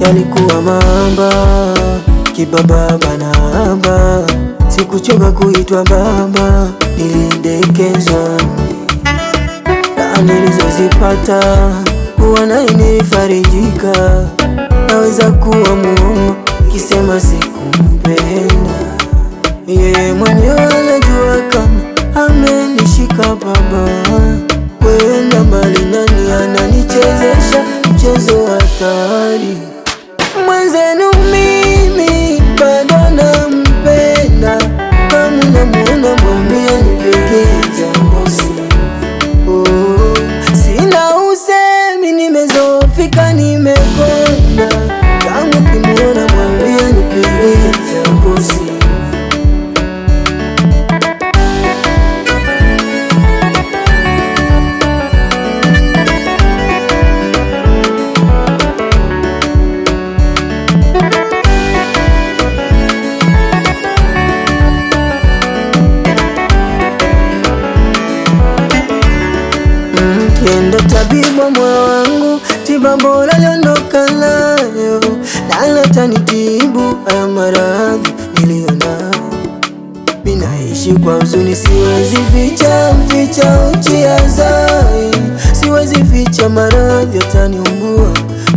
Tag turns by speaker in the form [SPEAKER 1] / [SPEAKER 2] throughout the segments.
[SPEAKER 1] alikuwa mamba, kibaba banaba, sikuchoka kuitwa baba, nilidekezwa. Raha nilizozipata kuwa naye nilifarijika. Naweza kuwa muongo kisema sikumpenda, yeye mwenyewe anajua kama amenishika baba. Kwenda mbali nani ananichezesha mchezo hatari. Mwenzenu mimi bado nampenda, kama unamuona mwambie nipekee jambo sina usemi, nimezofika nimekonda. Kama ukimuona mwambie nipekee jambo Yendo tabibu wa moyo wangu, tiba bora aliondoka nayo, na atanitibu haya maradhi nilionayo. Ninaishi kwa huzuni, siwezi ficha uchia zai, siwezi ficha maradhi yataniumbua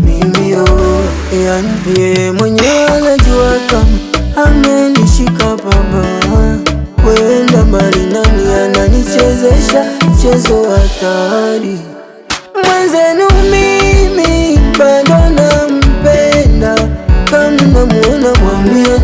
[SPEAKER 1] mimi yani yeye mwenyewe anajua kama amenishika baba. Kwenda mbali nani ananichezesha mchezo hatari. Mwenzenu mimi bado nampenda, kama unamuona mwambie